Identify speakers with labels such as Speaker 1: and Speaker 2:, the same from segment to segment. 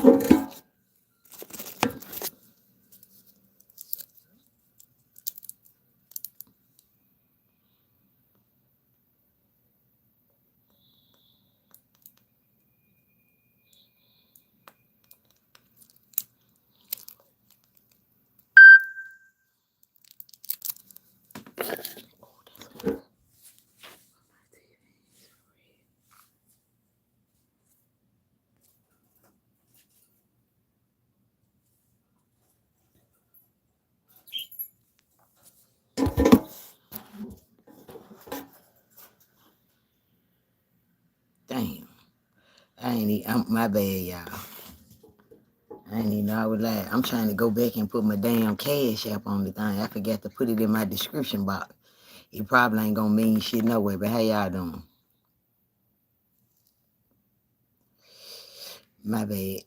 Speaker 1: Damn. My bad, y'all. I ain't even know I was lying. I'm trying to go back and put my damn Cash App on the thing. I forgot to put it in my description box. It probably ain't gonna mean shit no way, but how y'all doing? My bad.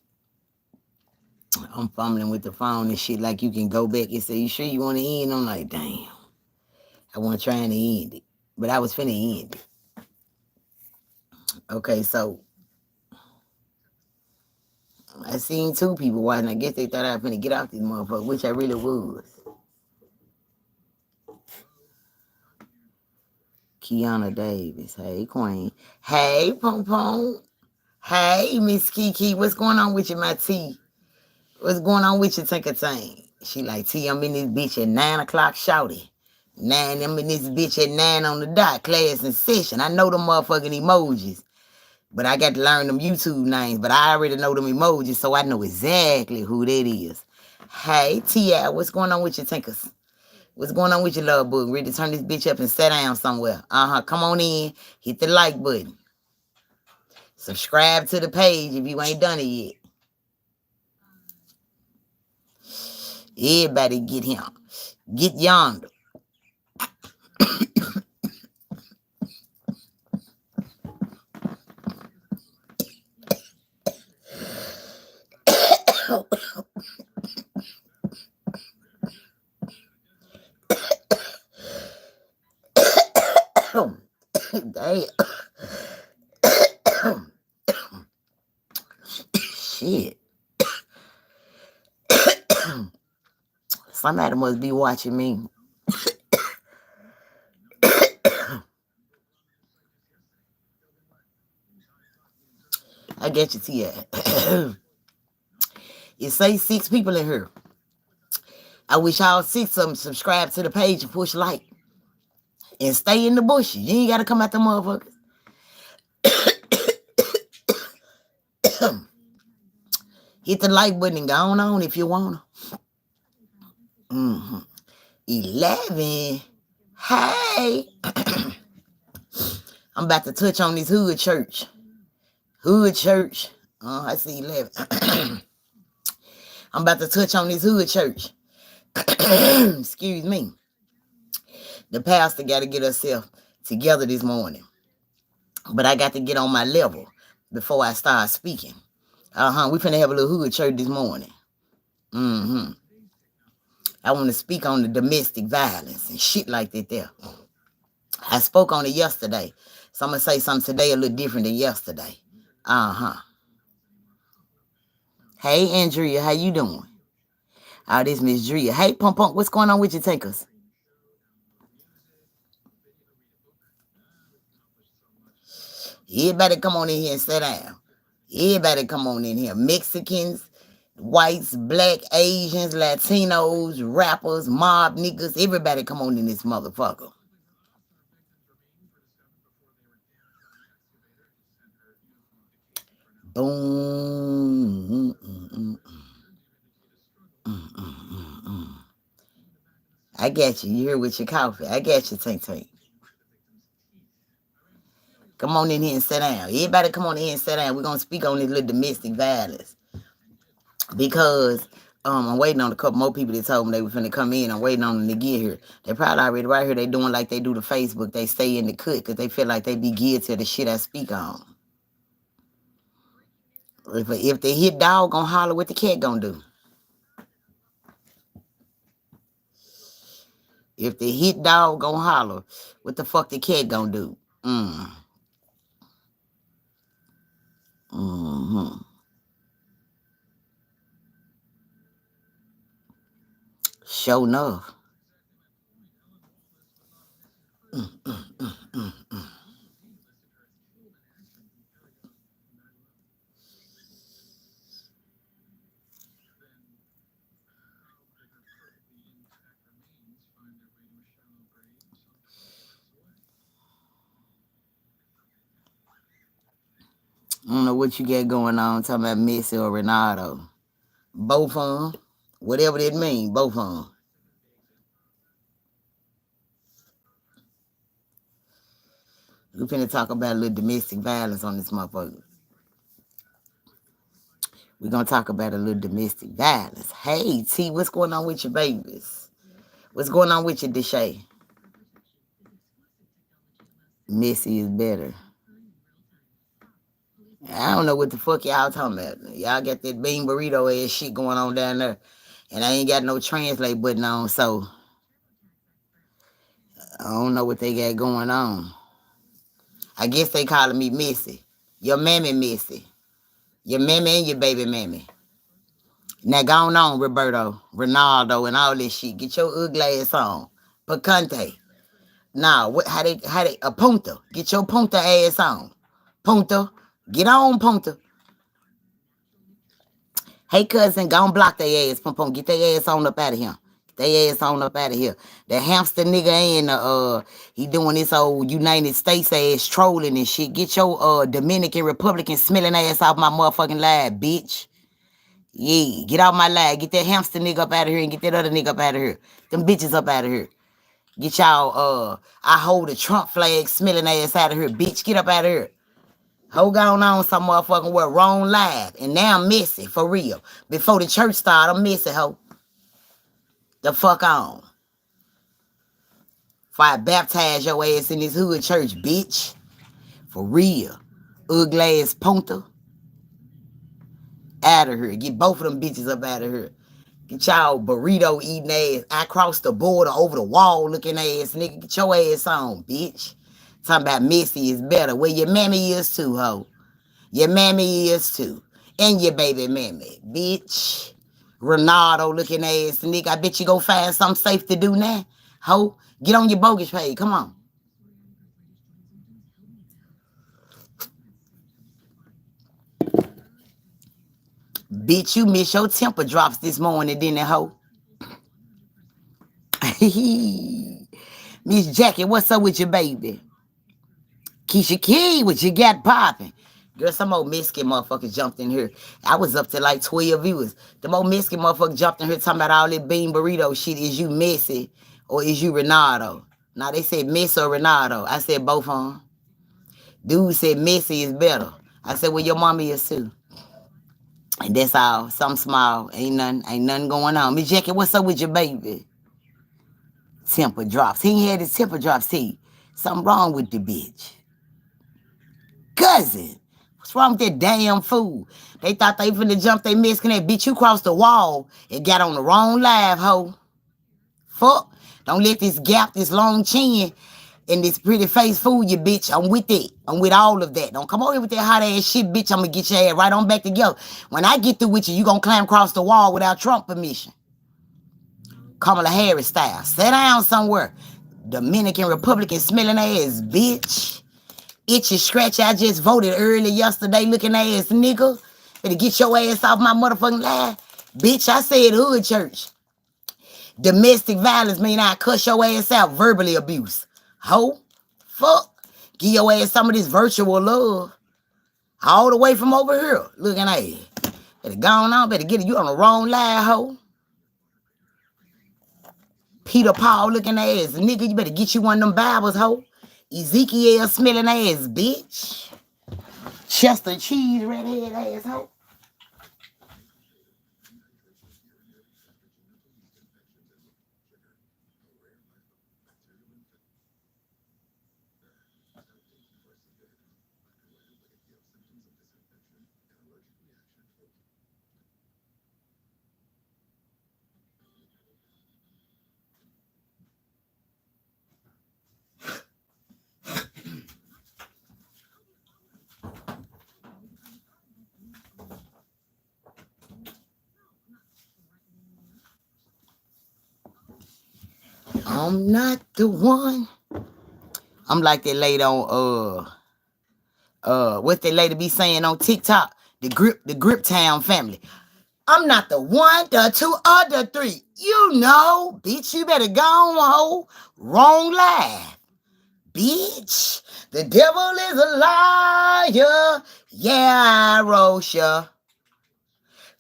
Speaker 1: I'm fumbling with the phone and shit like you can go back and say, you sure you want to end? I'm like, damn. I wasn't trying to end it, but I was finna end it. Okay, so I seen two people watching. I guess they thought I was finna get off this motherfucker, which I really was. Kiana Davis. Hey, Queen. Hey, Pom Pom. Hey, Miss Kiki. What's going on with you, my T? What's going on with you, Tinker Tank? She like, T, I'm in this bitch at 9 o'clock, shouty. 9, I'm in this bitch at 9 on the dot, class in session. I know the motherfucking emojis, but I got to learn them YouTube names, but I already know them emojis, so I know exactly who that is. Hey, T.I., what's going on with you, Tinkers? What's going on with your love book? Ready to turn this bitch up and sit down somewhere. Come on in, hit the like button. Subscribe to the page if you ain't done it yet. Everybody get him. Get yonder. Damn. Shit. Somebody must be watching me. I get you, Tia. It say 6 people in here. I wish all 6 of them subscribe to the page and push like. And stay in the bushes. You ain't got to come out the motherfuckers. Hit the like button and go on if you want to. 11. Hey. I'm about to touch on this hood church. Hood church. I see 11. I'm about to touch on this hood church. Excuse me. The pastor got to get herself together this morning. But I got to get on my level before I start speaking. We finna have a little hood church this morning. I want to speak on the domestic violence and shit like that there. I spoke on it yesterday. So I'm going to say something today a little different than yesterday. Hey, Andrea, how you doing? Oh, this Miss Drea. Hey, Pump Pump, what's going on with you, Takers? Everybody come on in here and sit down. Everybody come on in here. Mexicans, whites, black, Asians, Latinos, rappers, mob niggas. Everybody come on in this motherfucker. Boom. I got you. You here with your coffee. I got you, Tank Tank. Come on in here and sit down. Everybody come on in here and sit down. We're going to speak on this little domestic violence. Because I'm waiting on a couple more people that told me they were finna come in. I'm waiting on them to get here. They probably already right here. They doing like they do to Facebook. They stay in the cut because they feel like they be geared to the shit I speak on. If the hit dog gonna holler, what the cat gonna do? If the hit dog gonna holler, what the fuck the cat gonna do? Sure enough. I don't know what you got going on, talking about Messi or Ronaldo. Both of them. Whatever that mean, both of them. We finna talk about a little domestic violence on this motherfucker. We're gonna talk about a little domestic violence. Hey, T, what's going on with your babies? What's going on with your Deshay? Messy is better. I don't know what the fuck y'all talking about. Y'all got that bean burrito ass shit going on down there. And I ain't got no translate button on, so I don't know what they got going on. I guess they calling me Missy. Your mammy Missy. Your mammy and your baby mammy. Now go on, Roberto, Ronaldo, and all this shit. Get your ugly ass on. Picante. Nah, how they, a punta. Get your punta ass on. Punta. Get on, punta. Hey, cousin, go and block their ass, pum. Get their ass on up out of here. Get their ass on up out of here. The hamster nigga ain't, he doing this old United States ass trolling and shit. Get your, Dominican Republican smelling ass off my motherfucking live, bitch. Yeah, get out my live. Get that hamster nigga up out of here and get that other nigga up out of here. Them bitches up out of here. Get y'all, I hold the Trump flag smelling ass out of here, bitch. Get up out of here. Ho going on some motherfucking word wrong live. And now I'm messy, for real. Before the church started, I'm messy, ho. The fuck on. If I baptize your ass in this hood church, bitch. For real. Ugly ass punter. Out of here. Get both of them bitches up out of here. Get y'all burrito eating ass. I crossed the border over the wall looking ass, nigga. Get your ass on, bitch. Talking about Missy is better. Well, your mammy is too, ho. Your mammy is too. And your baby mammy, bitch. Ronaldo looking ass, nigga. I bet you go find something safe to do now. Ho, get on your bogus page. Come on. Bitch, you missed your temper drops this morning, didn't it, ho? Miss Jackie, what's up with your baby? Keisha Key, what you got popping? Girl, some old Mexican motherfuckers jumped in here. I was up to like 12 viewers. The old Mexican motherfucker jumped in here talking about all that bean burrito shit. Is you Messi or is you Ronaldo? Now they said Messi or Ronaldo. I said both of them. Dude said Messi is better. I said, well, your mommy is too. And that's all. Something small. Ain't nothing going on. Miss Jackie, what's up with your baby? Temper drops. He ain't had his temper drops, see. Something wrong with the bitch. Cousin. What's wrong with that damn fool? They thought they finna jump they Mexican that bitch. You crossed the wall and got on the wrong live, ho. Fuck. Don't let this gap, this long chin, and this pretty face fool you, bitch. I'm with it. I'm with all of that. Don't come over here with that hot ass shit, bitch. I'm gonna get your ass right on back together. When I get through with you, you gonna climb across the wall without Trump permission. Kamala Harris style. Sit down somewhere. Dominican Republican smelling ass, bitch. Itchy scratch. I just voted early yesterday looking ass nigga. Better get your ass off my motherfucking line. Bitch, I said hood church. Domestic violence mean I cuss your ass out. Verbally abuse. Ho. Fuck. Give your ass some of this virtual love. All the way from over here. Looking ass. Better go on. Better get it. You on the wrong line, ho. Peter Paul looking ass. Nigga, you better get you one of them Bibles, ho. Ezekiel smelling ass, bitch. Chester cheese redhead ass, ho. I'm not the one. I'm like that lady on what that lady be saying on TikTok? The Grip Town family. I'm not the one, the two, or the three. You know, bitch, you better go on, ho. Wrong lie. Bitch, the devil is a liar. Yeah, Rosha.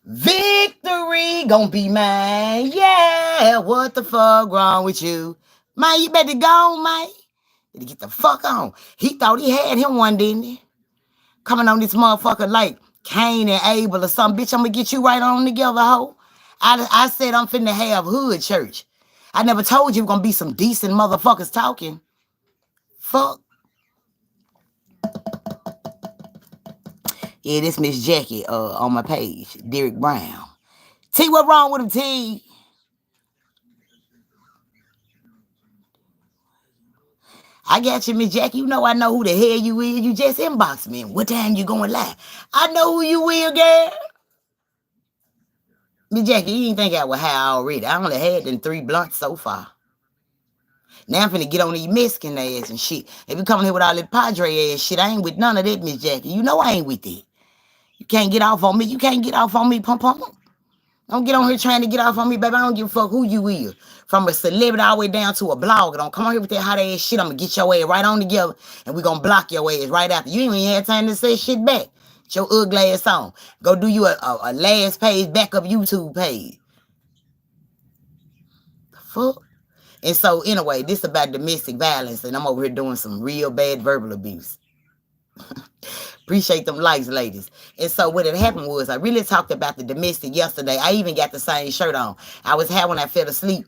Speaker 1: Victory gonna be mine. Yeah, what the fuck wrong with you? Man, you better go on, man. Better get the fuck on. He thought he had him one, didn't he? Coming on this motherfucker like Cain and Abel or something. Bitch, I'm gonna get you right on together, ho. I said I'm finna have hood church. I never told you gonna be some decent motherfuckers talking. Fuck. Yeah, this Miss Jackie on my page, Derek Brown. T, what wrong with him, T? I got you, Miss Jackie. You know I know who the hell you is. You just inbox me. What time you going live? I know who you is, girl. Miss Jackie, you didn't think I was high already. I only had them 3 blunts so far. Now I'm finna get on these Mexican ass and shit. If you coming here with all that Padre ass shit, I ain't with none of that, Miss Jackie. You know I ain't with it. You can't get off on me. You can't get off on me, pum pum. Don't get on here trying to get off on me, baby. I don't give a fuck who you is. From a celebrity all the way down to a blogger. Don't come on here with that hot ass shit. I'm gonna get your ass right on together and we gonna block your ass right after. You ain't even had time to say shit back. Get your ugly ass on. Go do you a last page backup YouTube page. The fuck? And so anyway, this about domestic violence and I'm over here doing some real bad verbal abuse. Appreciate them likes, ladies. And so what had happened was I really talked about the domestic yesterday. I even got the same shirt on. I was had when I fell asleep.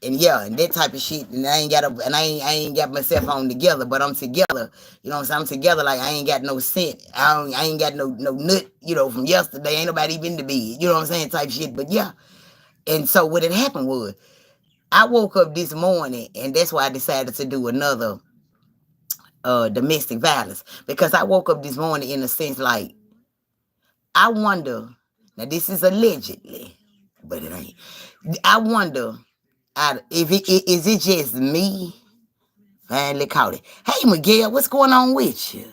Speaker 1: And yeah, and that type of shit. And I ain't got myself on together, but I'm together. You know what I'm saying? I'm together like I ain't got no scent. I ain't got no nut, from yesterday. Ain't nobody even in the bed. You know what I'm saying? Type shit. But yeah. And so what had happened was I woke up this morning and that's why I decided to do another domestic violence. Because I woke up this morning in a sense like I wonder, now this is allegedly, but it ain't. I wonder, if is it just me? Finally caught it. Hey Miguel, what's going on with you?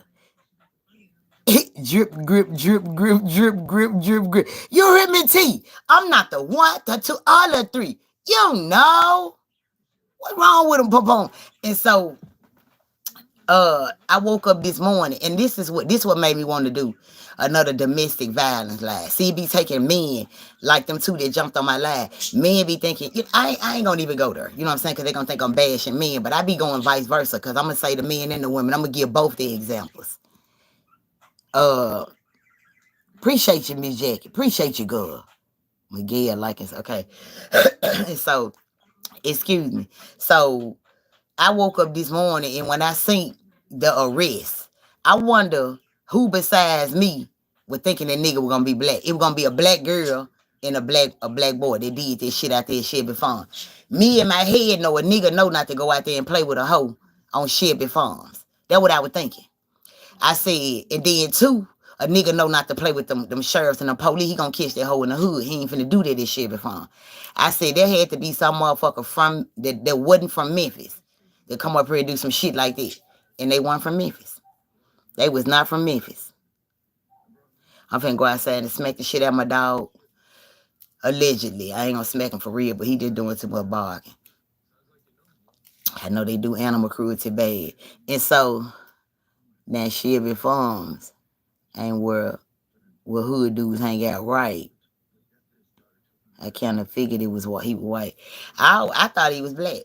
Speaker 1: Drip, grip, drip, grip, drip, grip, drip, grip. You heard me, T? I'm not the one, the two, all the three. You know what's wrong with them, pop. And so I woke up this morning and this what made me want to do another domestic violence live. See, it be taking men like them two that jumped on my live. Men be thinking, I ain't gonna even go there. You know what I'm saying? Because they gonna think I'm bashing men. But I be going vice versa because I'm gonna say the men and the women. I'm gonna give both the examples. Appreciate you, Miss Jackie. Appreciate you, girl. Miguel, like it's okay. And so, excuse me. So I woke up this morning and when I seen the arrest, I wonder who besides me was thinking that nigga was gonna be black. It was gonna be a black girl and a black boy that did this shit out there, Shelby Farms. Me in my head know a nigga know not to go out there and play with a hoe on Shelby Farms. That's what I was thinking. I said, and then two, a nigga know not to play with them sheriffs and the police. He gonna catch that hoe in the hood. He ain't finna do that Shelby Farms. I said there had to be some motherfucker from that wasn't from Memphis that come up here and do some shit like that. And they weren't from Memphis. They was not from Memphis. I'm finna go outside and smack the shit out of my dog. Allegedly. I ain't gonna smack him for real, but he just doing too much barking. I know they do animal cruelty bad. And so, now Shelby Farms ain't where hood dudes hang out, right? I kind of figured it was what he was white. I thought he was black.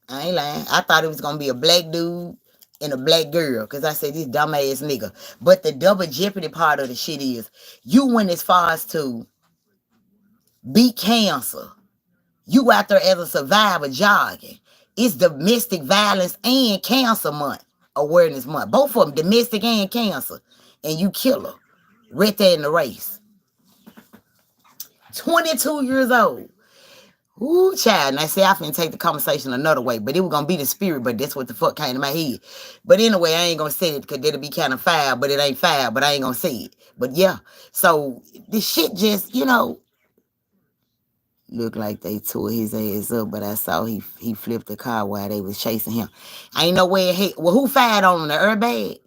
Speaker 1: I ain't lying. I thought it was gonna be a black dude and a black girl. Cause I said this dumbass nigga. But the double jeopardy part of the shit is you went as far as to beat cancer. You out there as a survivor jogging. It's domestic violence and cancer month. Awareness month. Both of them, domestic and cancer. And you kill her. Right there in the race. 22 years old. Ooh, child. Now, see, I finna take the conversation another way, but it was gonna be the spirit, but that's what the fuck came to my head. But anyway, I ain't gonna say it because that'll be kind of foul, but it ain't foul, but I ain't gonna say it. But yeah, so this shit just, Looked like they tore his ass up, but I saw he flipped the car while they was chasing him. Ain't no way it hit. Well, who fired on him? The airbag?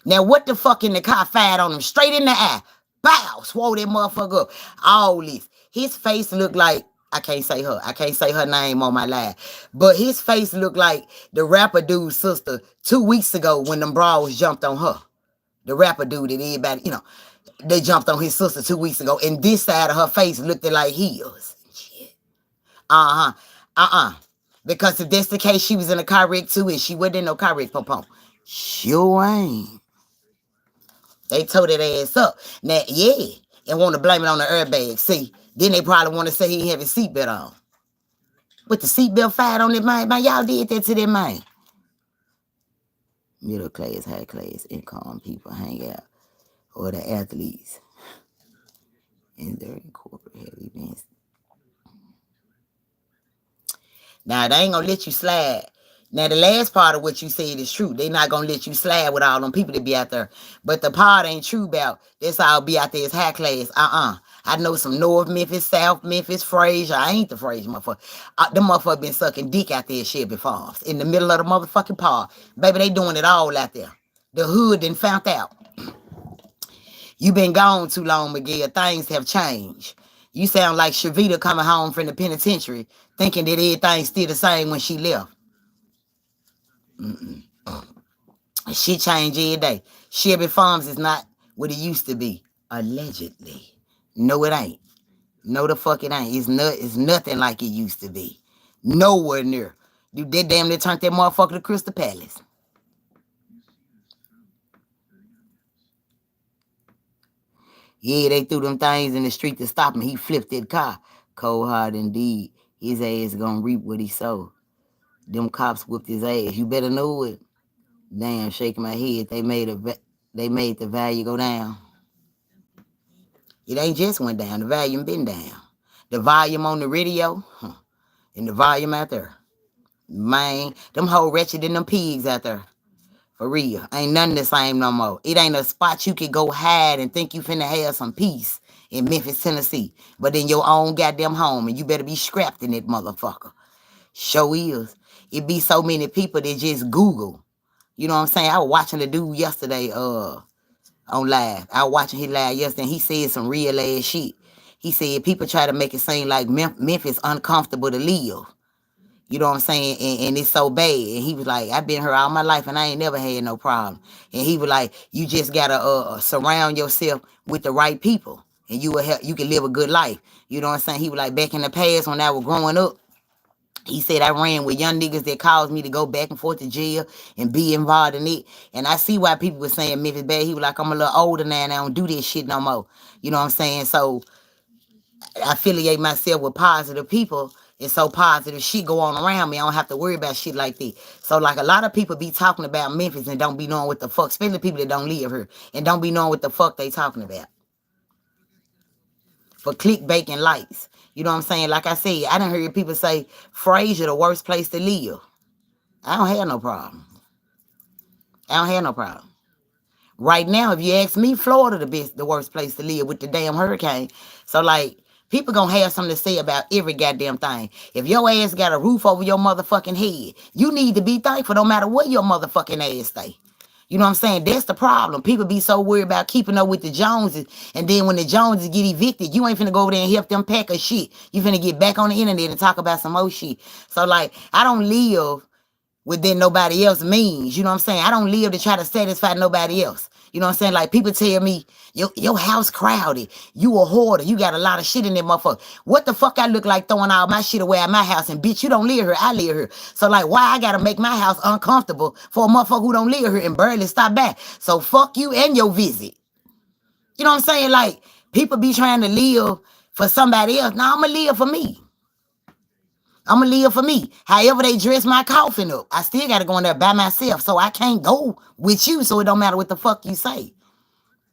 Speaker 1: Now, what the fuck in the car fired on him? Straight in the eye. Bow! Swole that motherfucker up. All this. His face looked like, I can't say her. I can't say her name on my live. But his face looked like the rapper dude's sister 2 weeks ago when them bras jumped on her. The rapper dude that everybody, they jumped on his sister 2 weeks ago. And this side of her face looked like heels. Shit. Uh-huh. Uh-uh. Because if that's the case, she was in a car wreck too, and she wasn't in no car wreck, pom. Sure ain't. They tore that ass up. Now, yeah, and want to blame it on the airbag. See, then they probably want to say he didn't have his seatbelt on. With the seatbelt fired on that man, y'all did that to that man. Middle class, high class, income people hang out. Or the athletes. And their corporate heavy events. Now, they ain't going to let you slide. Now, the last part of what you said is true. They not going to let you slide with all them people that be out there. But the part ain't true about this all be out there is high class. I know some North Memphis, South Memphis, Fraser. I ain't the Fraser motherfucker. Them motherfuckers been sucking dick out there at Shelby Farms. In the middle of the motherfucking park. Baby, they doing it all out there. The hood done found out. You been gone too long, Miguel. Things have changed. You sound like Shavita coming home from the penitentiary, thinking that everything's still the same when she left. Shit change every day. Shelby Farms is not what it used to be. Allegedly. No, it ain't. No, the fuck it ain't. It's nothing like it used to be. Nowhere near. You did damn near turned that motherfucker to Crystal Palace. Yeah, they threw them things in the street to stop him. He flipped that car. Cold hard indeed. His ass gonna reap what he sowed. Them cops whooped his ass. You better know it. Damn, shaking my head. They made the value go down. It ain't just went down. The volume been down. The volume on the radio, and the volume out there. Man, them whole wretched and them pigs out there. For real. Ain't nothing the same no more. It ain't a spot you can go hide and think you finna have some peace in Memphis, Tennessee. But in your own goddamn home, and you better be scrapped in that motherfucker. Show is. It be so many people that just Google. You know what I'm saying? I was watching the dude yesterday on live. I was watching his live yesterday, and he said some real ass shit. He said people try to make it seem like Memphis uncomfortable to live. You know what I'm saying? And it's so bad. And he was like, I've been here all my life and I ain't never had no problem. And he was like, you just gotta surround yourself with the right people, and you can live a good life. You know what I'm saying? He was like, back in the past when I was growing up, he said I ran with young niggas that caused me to go back and forth to jail and be involved in it. And I see why people were saying Memphis bad. He was like, I'm a little older now and I don't do this shit no more. You know what I'm saying? So I affiliate myself with positive people. And so positive shit go on around me. I don't have to worry about shit like that. So like a lot of people be talking about Memphis and don't be knowing what the fuck, especially people that don't live here and don't be knowing what the fuck they talking about. For clickbait and likes. You know what I'm saying? Like I said, I done heard people say Fraser the worst place to live. I don't have no problem. Right now, if you ask me, Florida the worst place to live with the damn hurricane. So like, people gonna have something to say about every goddamn thing. If your ass got a roof over your motherfucking head, you need to be thankful no matter what your motherfucking ass stay. You know what I'm saying? That's the problem. People be so worried about keeping up with the Joneses, and then when the Joneses get evicted, you ain't finna go over there and help them pack of shit. You finna get back on the internet and talk about some more shit. So like, I don't live within nobody else means. You know what I'm saying? I don't live to try to satisfy nobody else. You know what I'm saying? Like people tell me, your house crowded. You a hoarder. You got a lot of shit in there, motherfucker. What the fuck I look like throwing all my shit away at my house? And bitch, you don't live here. I live here. So like, why I gotta make my house uncomfortable for a motherfucker who don't live here and barely stop back? So fuck you and your visit. You know what I'm saying? Like, people be trying to live for somebody else. Now I'm gonna live for me. I'm gonna live for me. However they dress my coffin up, I still gotta go in there by myself. So I can't go with you. So it don't matter what the fuck you say.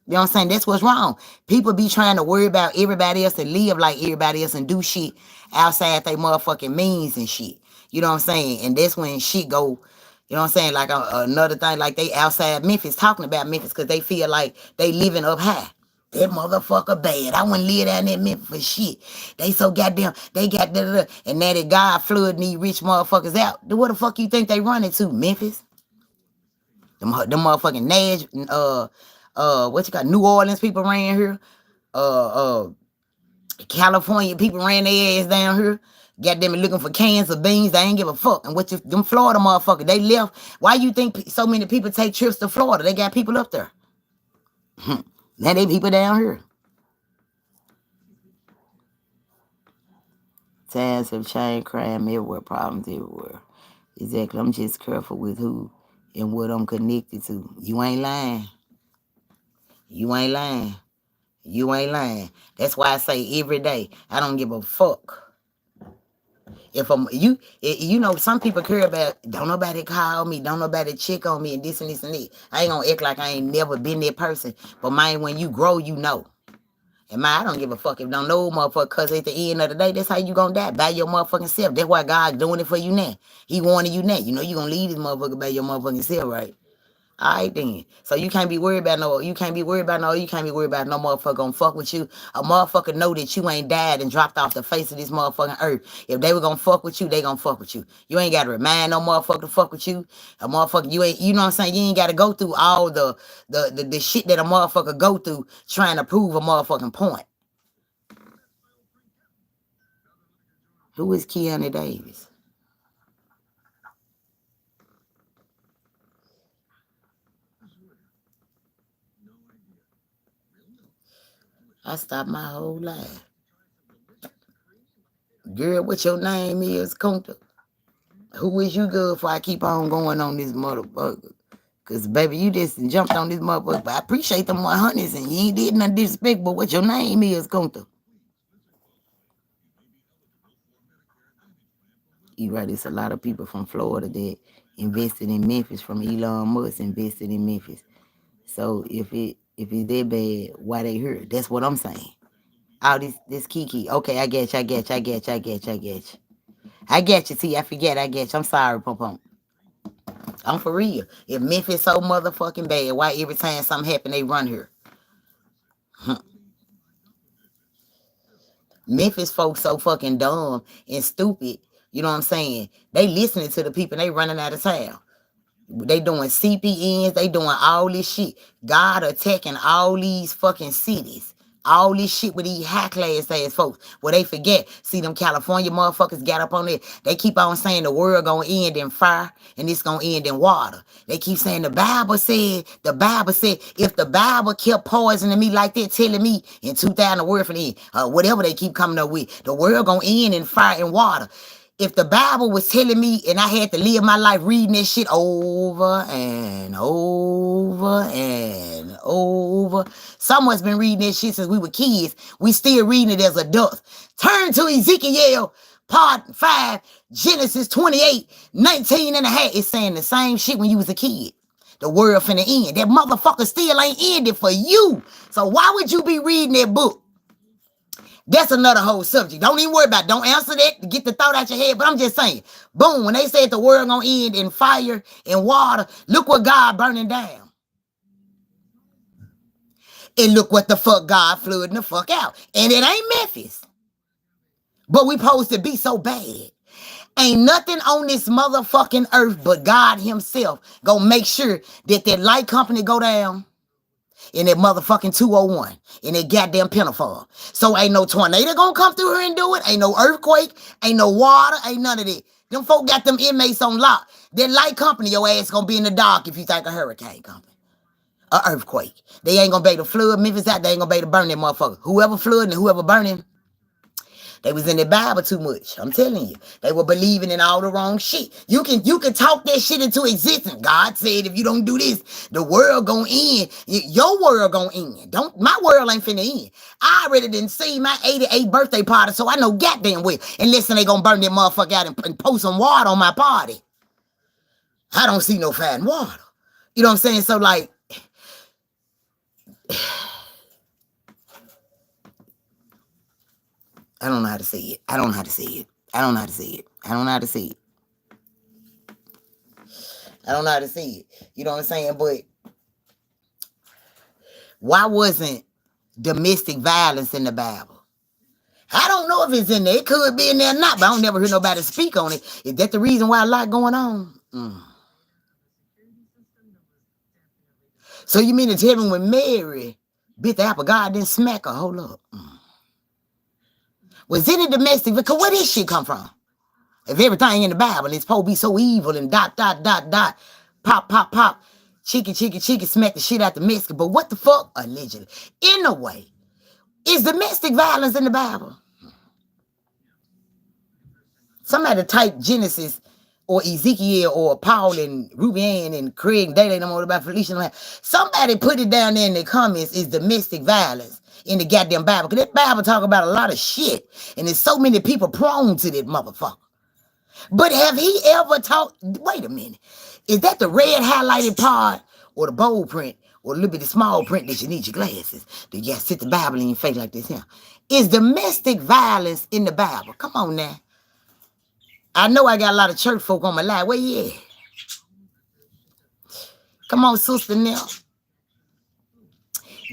Speaker 1: You know what I'm saying? That's what's wrong. People be trying to worry about everybody else and live like everybody else and do shit outside they motherfucking means and shit. You know what I'm saying? And that's when shit go, you know what I'm saying? Like another thing, like they outside Memphis talking about Memphis because they feel like they living up high. That motherfucker bad. I wouldn't live down there in Memphis for shit. They so goddamn, they got da. And now that God flooding these rich motherfuckers out. Then what the fuck you think they running to? Memphis? Them motherfucking Nash, what you got? New Orleans people ran here. Uh, California people ran their ass down here. Got them looking for cans of beans. They ain't give a fuck. And them Florida motherfuckers, they left. Why you think so many people take trips to Florida? They got people up there. Now they people down here. Times have changed, crime everywhere, problems everywhere. Exactly. I'm just careful with who and what I'm connected to. You ain't lying. You ain't lying. You ain't lying. That's why I say every day, I don't give a fuck. If you know, some people care about, don't nobody call me, don't nobody check on me, and this and this and that. I ain't gonna act like I ain't never been that person. But man, when you grow, you know. And man, I don't give a fuck if don't know motherfucker, cause at the end of the day, that's how you gonna die. By your motherfucking self. That's why God's doing it for you now. He warning you now. You know you gonna leave this motherfucker by your motherfucking self, right? All right then. So you can't be worried about you can't be worried about no motherfucker gonna fuck with you. A motherfucker know that you ain't died and dropped off the face of this motherfucking earth. If they were gonna fuck with you, they gonna fuck with you. You ain't gotta remind no motherfucker to fuck with you. A motherfucker, you know what I'm saying? You ain't gotta go through all the shit that a motherfucker go through trying to prove a motherfucking point. Who is Keanu Davis? I stopped my whole life. Girl, what your name is, Kunta? Who is you good for? I keep on going on this motherfucker. Cause baby, you just jumped on this motherfucker. But I appreciate them 100s and you ain't did nothing disrespect, but what your name is, Kunta? You right, it's a lot of people from Florida that invested in Memphis, from Elon Musk invested in Memphis. So if it's that bad, why they here? That's what I'm saying. All this Kiki. Okay, I get you. I get you, T. I forget. I get you. I'm sorry, Pum Pum. I'm for real. If Memphis so motherfucking bad, why every time something happen, they run here? Memphis folks so fucking dumb and stupid. You know what I'm saying? They listening to the people and they running out of town. They doing CPNs. They doing all this shit. God attacking all these fucking cities. All this shit with these high class ass folks. Where they forget. See them California motherfuckers got up on it. They keep on saying the world gonna end in fire and it's gonna end in water. They keep saying the Bible said. If the Bible kept poisoning me like that, telling me in 2000 the world for the end, whatever they keep coming up with, the world gonna end in fire and water. If the Bible was telling me and I had to live my life reading this shit over and over and over, someone's been reading this shit since we were kids. We still reading it as adults. Turn to Ezekiel part 5, Genesis 28, 19 and a half. It's saying the same shit when you was a kid. The world finna end. That motherfucker still ain't ended for you. So why would you be reading that book? That's another whole subject. Don't even worry about it. Don't answer that. Get the thought out your head. But I'm just saying, boom, when they said the world gonna end in fire and water, look what God burning down. And look what the fuck God flooding the fuck out. And it ain't Memphis. But we supposed to be so bad. Ain't nothing on this motherfucking earth but God himself gonna make sure that light company go down in that motherfucking 201 in that goddamn pinafore. So ain't no tornado gonna come through here and do it. Ain't no earthquake. Ain't no water. Ain't none of that. Them folk got them inmates on lock. That light company, your ass gonna be in the dark if you think a hurricane coming. A earthquake. They ain't gonna be able to flood Memphis out. They ain't gonna be able to burn that motherfucker. Whoever flooding and whoever burning, they was in the Bible too much. I'm telling you. They were believing in all the wrong shit. You can talk that shit into existence. God said if you don't do this, the world gonna end. Your world gonna end. My world ain't finna end. I already didn't see my 88th birthday party, so I know goddamn well. And listen, they gonna burn that motherfucker out and pour some water on my party. I don't see no fat water. You know what I'm saying? So like, I don't know how to say it. I don't know how to say it. I don't know how to say it. I don't know how to say it. I don't know how to say it. You know what I'm saying? But why wasn't domestic violence in the Bible. I don't know if it's in there. It could be in there or not, but I don't never hear nobody speak on it. Is that the reason why a lot going on? So you mean to tell me when Mary bit the apple, God didn't smack her? Hold up. Was any domestic? Because where did shit come from? If everything in the Bible is supposed to be so evil and dot, dot, dot, dot, pop, pop, pop, chicken, chicken, chicken, smack the shit out the Mexican. But what the fuck? Allegedly. In a way, is domestic violence in the Bible? Somebody type Genesis or Ezekiel or Paul and Ruben and Craig, they don't know about Felicia. Somebody put it down there in the comments, is domestic violence in the goddamn Bible. Because that Bible talk about a lot of shit. And there's so many people prone to that motherfucker. But have he ever talked? Wait a minute. Is that the red highlighted part or the bold print or a little bit of small print that you need your glasses? Do you sit the Bible in your face like this here? Is domestic violence in the Bible? Come on now. I know I got a lot of church folk on my live. Where you at? Come on, sister Nell.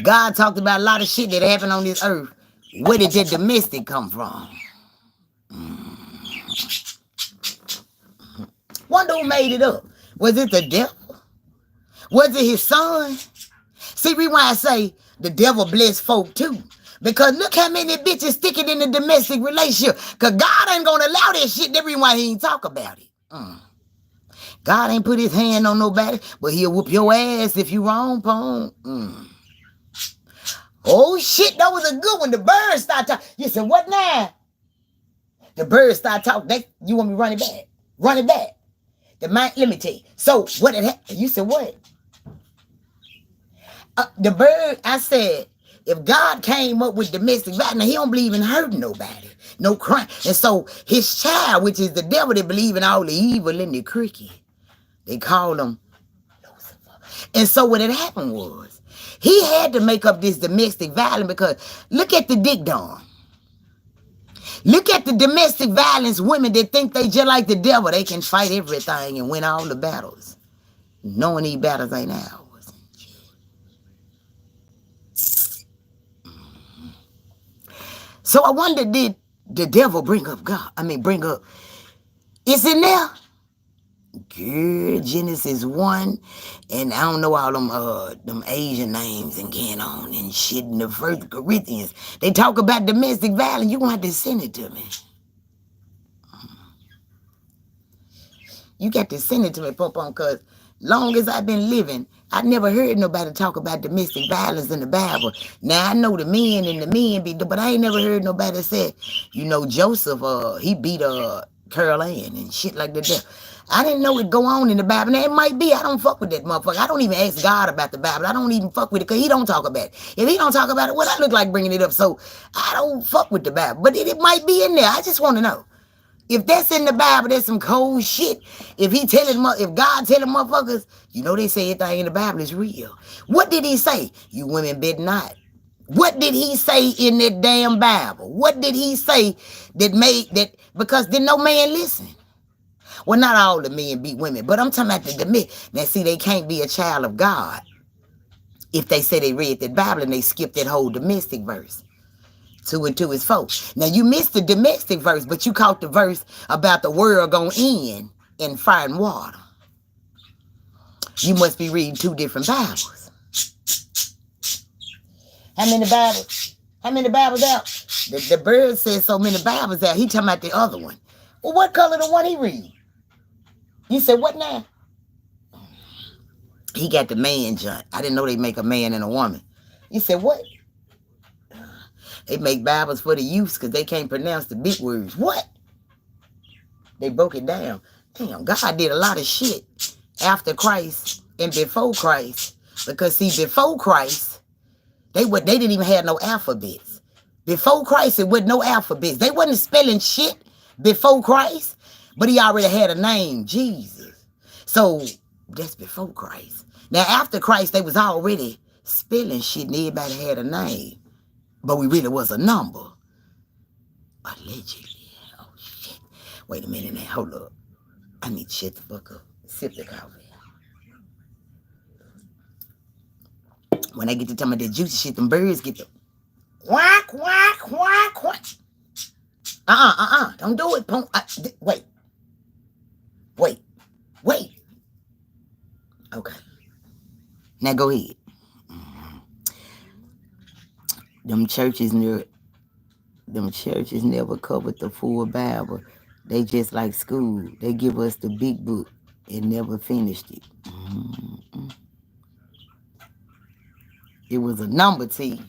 Speaker 1: God talked about a lot of shit that happened on this earth. Where did that domestic come from? Wonder who made it up. Was it the devil? Was it his son? See, reason why I say the devil bless folk too. Because look how many bitches stick it in the domestic relationship. Because God ain't going to allow that shit. That's reason why he ain't talk about it. God ain't put his hand on nobody, but he'll whoop your ass if you wrong, pone. Oh, shit, that was a good one. The birds start talking. You said, what now? The birds start talking. You want me to run it back? Run it back. Let me tell you. So, what it happened? You said, what? The bird, I said, if God came up with domestic violence, he don't believe in hurting nobody, no crime. And so his child, which is the devil, that believe in all the evil and the cricket, they call him Lucifer. And so what had happened was, he had to make up this domestic violence because look at the dick dong. Look at the domestic violence women that think they just like the devil. They can fight everything and win all the battles. Knowing these battles ain't ours. So I wonder, did the devil bring up God? Bring up, it's in there? Girl, Genesis 1, and I don't know all them Asian names and getting on and shit in the 1 Corinthians. They talk about domestic violence. You're going to have to send it to me. You got to send it to me, Pop-Pom, because long as I've been living, I never heard nobody talk about domestic violence in the Bible. Now, I know the men be, but I ain't never heard nobody say, Joseph, he beat Carol Ann and shit like that. I didn't know it go on in the Bible. Now, it might be. I don't fuck with that motherfucker. I don't even ask God about the Bible. I don't even fuck with it because he don't talk about it. If he don't talk about it, what I look like bringing it up? So I don't fuck with the Bible. But it might be in there. I just want to know. If that's in the Bible, that's some cold shit. If God telling motherfuckers, they say everything in the Bible is real. What did he say? You women bet not. What did he say in that damn Bible? What did he say that made that? Because did no man listen? Well, not all the men beat women, but I'm talking about the men. Now, see, they can't be a child of God if they say they read that Bible and they skip that whole domestic verse. 2 and 2 is 4. Now, you missed the domestic verse, but you caught the verse about the world going to end in fire and water. You must be reading 2 different Bibles. How many Bibles? How many Bibles out? The bird says so many Bibles out. He talking about the other one. Well, what color the one he read? You said, what now? He got the man joint. I didn't know they make a man and a woman. You said, what? They make Bibles for the youths because they can't pronounce the big words. What? They broke it down. Damn, God did a lot of shit after Christ and before Christ. Because, see, before Christ, they didn't even have no alphabets. Before Christ, it wasn't no alphabets. They wasn't spelling shit before Christ, but he already had a name, Jesus. So, that's before Christ. Now, after Christ, they was already spelling shit and everybody had a name. But we really was a number. Allegedly. Oh, shit. Wait a minute now. Hold up. I need to shut the fuck up. Sip the coffee. When I get to talking about that juicy shit, them birds get the... quack, quack, quack. Don't do it. Wait. Okay. Now go ahead. Them churches never covered the full Bible. They just like school. They give us the big book and never finished it. It was a number T.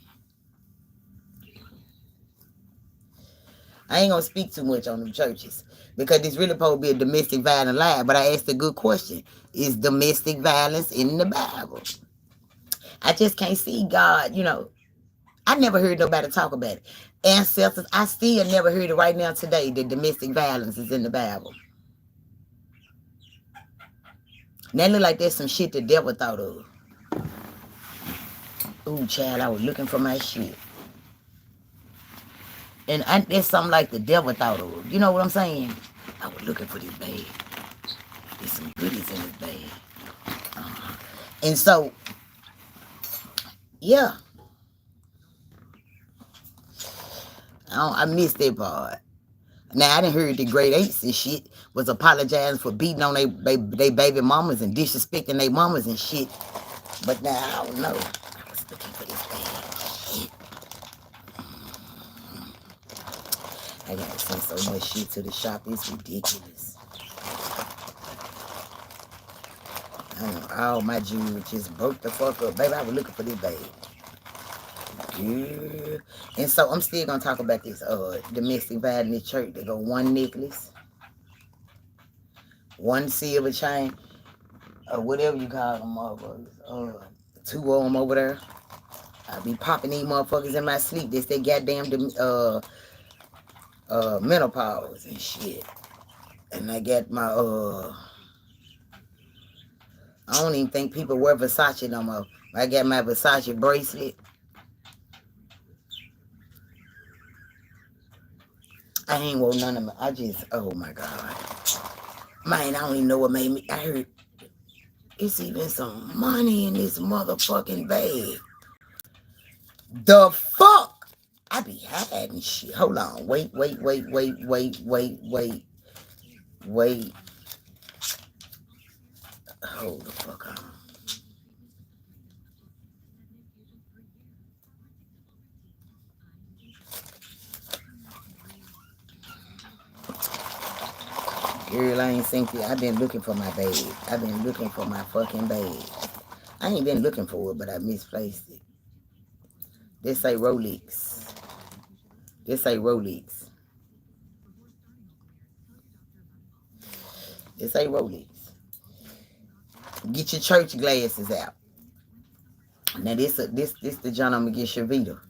Speaker 1: I ain't gonna speak too much on them churches because this really supposed to be a domestic violence lie. But I asked a good question: is domestic violence in the Bible? I just can't see God. I never heard nobody talk about it. Ancestors, I still never heard it right now today that domestic violence is in the Bible. Now it look like there's some shit the devil thought of. Ooh, child, I was looking for my shit. And there's something like the devil thought of. You know what I'm saying? I was looking for this bag. There's some goodies in this bag. And so, yeah. I missed that part. Now, I done heard the grade 8s and shit was apologizing for beating on they baby mamas and disrespecting their mamas and shit. But now, I don't know. I was looking for this bag. I gotta send so much shit to the shop. It's ridiculous. I know all my jewelry just broke the fuck up. Baby, I was looking for this bag. Yeah. And so I'm still gonna talk about this domestic violence church. They go one necklace, one silver chain, or whatever you call them motherfuckers. 2 of them over there. I be popping these motherfuckers in my sleep. This they goddamn menopause and shit. And I got my I don't even think people wear Versace no more. I got my Versace bracelet. I ain't wore none of them. I just, oh my God. Man, I don't even know what made me. I heard it's even some money in this motherfucking bag. The fuck? I be hiding shit. Hold on. Wait. Hold the fuck on. Girl, I ain't seen it. I've been looking for my bag. I've been looking for my fucking bag. I ain't been looking for it, but I misplaced it. This say Rolex. This say Rolex. This say Rolex. Get your church glasses out. Now this the John I'm gonna get Shavita.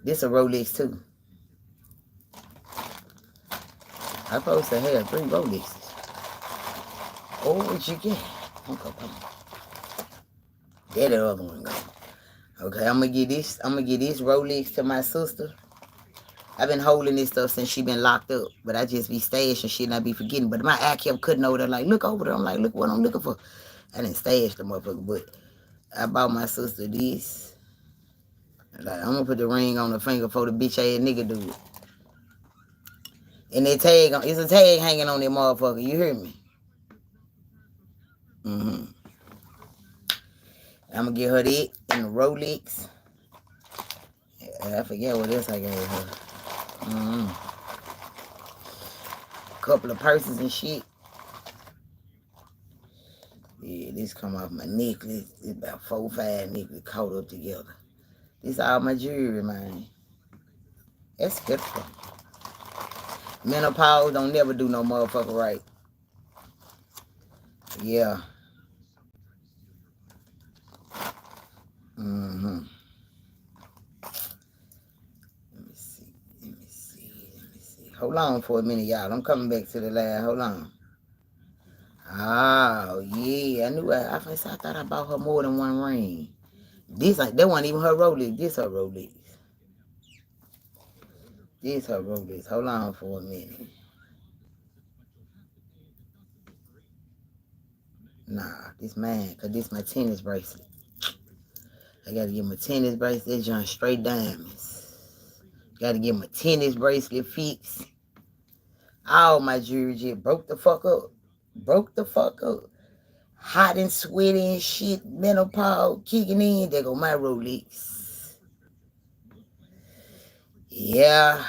Speaker 1: This a Rolex too. I'm supposed to have 3 Rolexes. Oh, what you get? Okay, come on. There the other one go. Okay, I'm gonna get this Rolex to my sister. I've been holding this stuff since she been locked up, but I just be stashing shit and I be forgetting. But my eye kept cutting over there, like, look over there. I'm like, look what I'm looking for. I didn't stash the motherfucker, but I bought my sister this. Like, I'm gonna put the ring on the finger for the bitch ass nigga do it. And that tag, it's a tag hanging on that motherfucker. You hear me? I'm gonna get her that and the Rolex. I forget what else I gave her. Couple of purses and shit. Yeah, this come off my necklace. It's about 4 or 5 necklaces caught up together. This all my jewelry, man. That's pitiful. Menopause don't never do no motherfucker right. Yeah. Let me see. Hold on for a minute, y'all. I'm coming back to the lab. Hold on. Oh, yeah. I knew I thought I bought her more than 1 ring. That wasn't even her Rolex. This her Rolex. This her Rolex. Hold on for a minute. Nah, this man, because this my tennis bracelet. I got to get my tennis bracelet. That's just straight diamonds. Got to get my tennis bracelet fixed. All my jewelry just broke the fuck up. Broke the fuck up. Hot and sweaty and shit. Menopause kicking in. There go my Rolex. Yeah.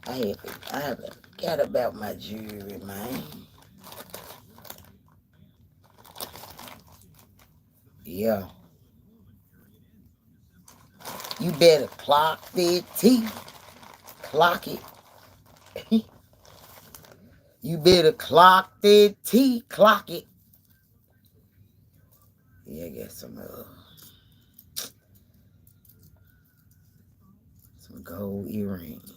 Speaker 1: I haven't forgot about my jewelry, man. Yeah. You better clock the teeth. Clock it. You better clock the teeth. Clock it. Yeah, I got some gold earrings.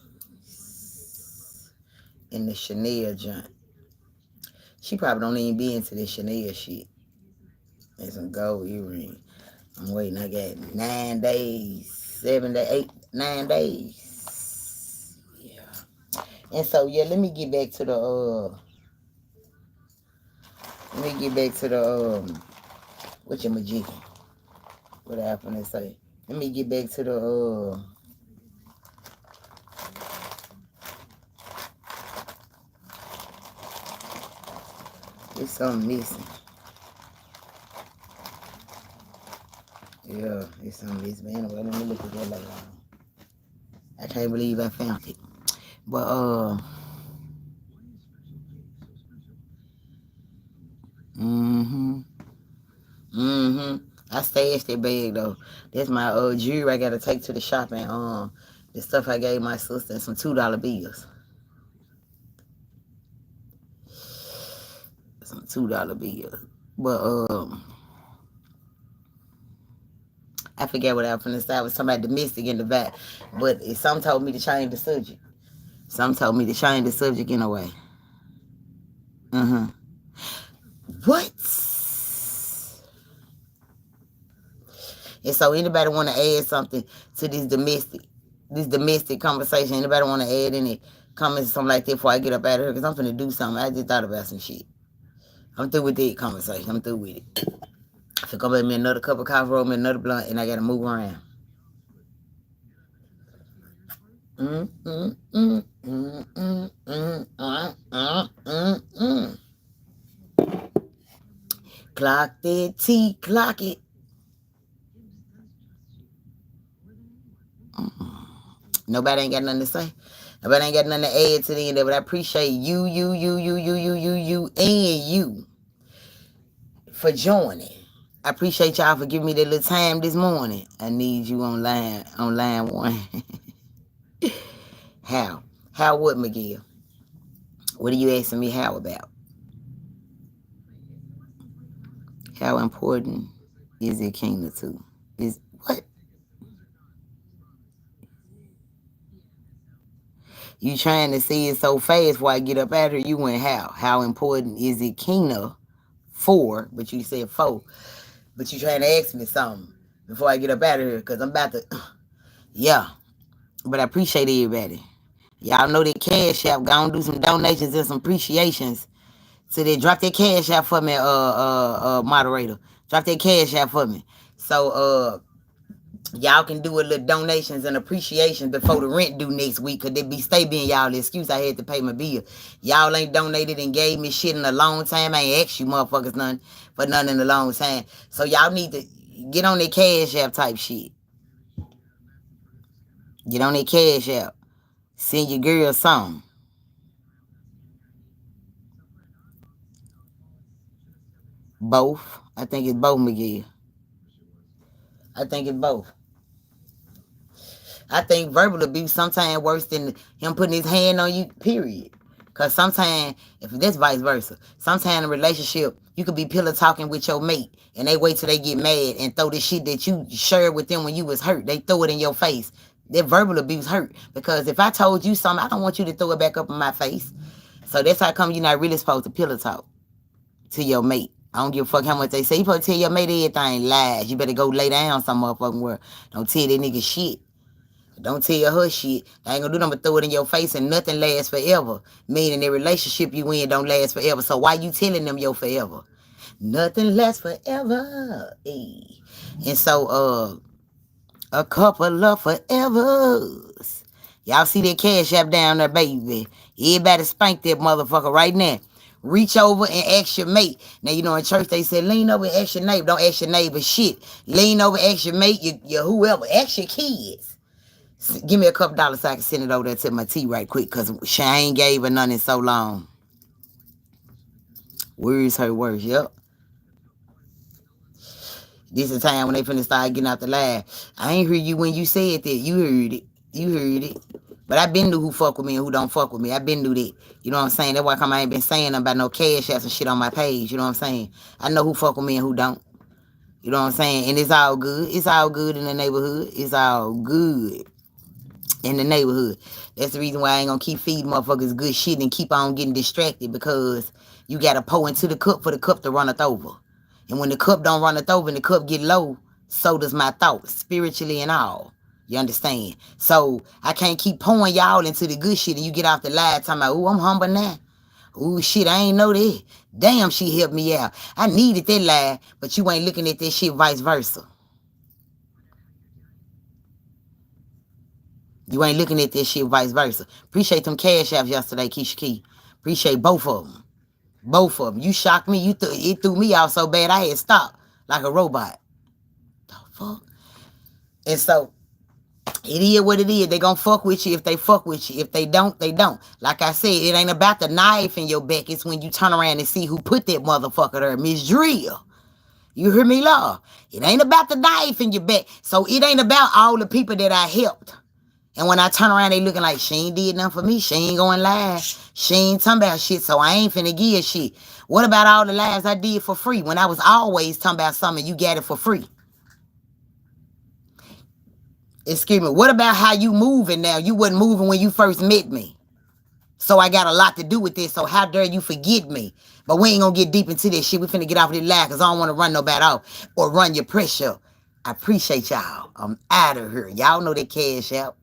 Speaker 1: In the Chanel joint. She probably don't even be into this Chanel shit. And some gold earrings. I'm waiting. I got 9 days. 7 to 8, 9 days. Yeah. And so yeah, let me get back to the what you majiggy? What happened to say? Let me get back to the there's something missing. Yeah, it's something missing. But anyway, let me look at that later on. I can't believe I found it. But I stashed that bag though. That's my jewelry I gotta take to the shop and the stuff I gave my sister and some $2 bills. Some $2 bills. But I forget what I was finna say. I was talking about domestic in the back. But some told me to change the subject. Some told me to change the subject in a way. What? And so anybody want to add something to this domestic conversation? Anybody want to add any comments or something like that before I get up out of here? Because I'm finna do something. I just thought about some shit. I'm through with that conversation. I'm through with it. I finna go make me another cup of coffee, roll me another blunt, and I gotta move around. Clock that T, clock it. Nobody ain't got nothing to say. Nobody ain't got nothing to add to the end of it. But I appreciate you, and you for joining. I appreciate y'all for giving me that little time this morning. I need you on line one. How? How what, Miguel? What are you asking me how about? How important is it Kingdom 2? Is what? You trying to see it so fast before I get up out here, you went how? How important is it Kingdom 4? But you said 4. But you trying to ask me something before I get up out of here because I'm about to, yeah. But I appreciate everybody. Y'all know that Cash App. Go and do some donations and some appreciations. So they drop that Cash App for me, moderator. Drop that Cash App for me. So y'all can do a little donations and appreciation before the rent due next week. Cause they be stay being y'all the excuse I had to pay my bill. Y'all ain't donated and gave me shit in a long time. I ain't asked you motherfuckers nothing for nothing in a long time. So y'all need to get on that Cash App type shit. Get on that Cash App. Send your girl something. Both. I think it's both, Miguel. I think it's both. I think verbal abuse sometimes worse than him putting his hand on you, period. Because sometimes, if that's vice versa, sometimes in a relationship, you could be pillow talking with your mate and they wait till they get mad and throw the shit that you shared with them when you was hurt. They throw it in your face. That verbal abuse hurt. Because if I told you something, I don't want you to throw it back up in my face. So that's how come you're not really supposed to pillow talk to your mate. I don't give a fuck how much they say. You supposed to tell your mate everything lies. You better go lay down some motherfucking where. Don't tell that nigga shit. Don't tell her shit. I ain't gonna do nothing but throw it in your face and nothing lasts forever. Meaning the relationship you in don't last forever. So why you telling them your forever? Nothing lasts forever. Hey. And so A couple of forevers. Y'all see that cash app down there, baby. Everybody spank that motherfucker right now. Reach over and ask your mate. Now, you know, in church they say, lean over and ask your neighbor. Don't ask your neighbor shit. Lean over, ask your mate, your whoever. Ask your kids. Give me a couple dollars so I can send it over there to my tea right quick, because she ain't gave her none in so long. Words hurt worse, yep. This is the time when they finna start getting out the line. I ain't hear you when you said that. You heard it. You heard it. But I been knew who fuck with me and who don't fuck with me. I been knew that. You know what I'm saying? That's why I ain't been saying nothing about no cash apps and shit on my page. You know what I'm saying? I know who fuck with me and who don't. You know what I'm saying? And it's all good. It's all good in the neighborhood. It's all good in the neighborhood. That's the reason why I ain't gonna keep feeding motherfuckers good shit and keep on getting distracted, because you gotta pour into the cup for the cup to runneth over. And when the cup don't runneth over and the cup get low, so does my thoughts, spiritually and all. You understand? So I can't keep pouring y'all into the good shit and you get off the line talking about, ooh, I'm humble now. Ooh, shit, I ain't know that. Damn, she helped me out. I needed that lie, but you ain't looking at that shit vice versa. You ain't looking at this shit vice versa. Appreciate them cash apps yesterday, Keisha Key. Appreciate both of them. Both of them. You shocked me. It threw me off so bad I had stopped like a robot. The fuck? And so it is what it is. They gonna fuck with you if they fuck with you. If they don't, they don't. Like I said, it ain't about the knife in your back. It's when you turn around and see who put that motherfucker there. Miss Drill. You hear me, Law? It ain't about the knife in your back. So it ain't about all the people that I helped. And when I turn around, they looking like, she ain't did nothing for me. She ain't going live. She ain't talking about shit, so I ain't finna give shit. What about all the lives I did for free when I was always talking about something you got it for free? Excuse me. What about how you moving now? You wasn't moving when you first met me. So I got a lot to do with this, so how dare you forget me? But we ain't gonna get deep into this shit. We finna get off of this live because I don't want to run nobody off or run your pressure. I appreciate y'all. I'm out of here. Y'all know that cash out.